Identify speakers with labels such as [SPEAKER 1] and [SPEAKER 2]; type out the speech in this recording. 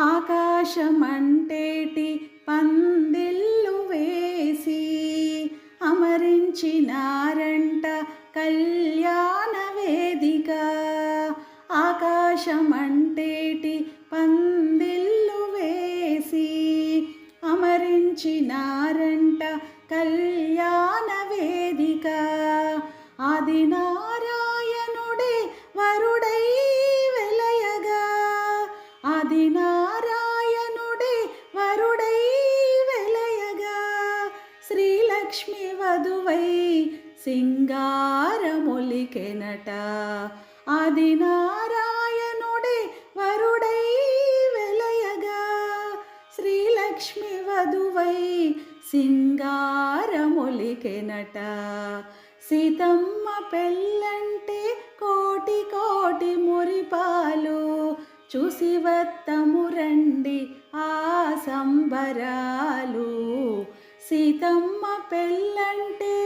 [SPEAKER 1] ఆకాశమంటేటి పందిళ్ళు వేసి అమరించినారంట కళ్యాణ వేదిక. ఆకాశమంటేటి పందిళ్ళు వేసి అమరించినారంట కళ్యాణ వేదిక. ఆదినారాయణుడే వరుడై వెలయగా, ఆదినారాయణుడే వరుడై వెలయగా, శ్రీలక్ష్మి వధువై సింగారమొలికెనట. ఆదినారాయణుడే వరుడై వెలయగా, శ్రీలక్ష్మి వధువై సింగారమొలికెనట. సీతమ్మ పెళ్ళంటే కోటి కోటి మురిపాలు, చూసి వత్తము రండి ఆ సంబరాలు. సీతమ్మ పెళ్ళంటే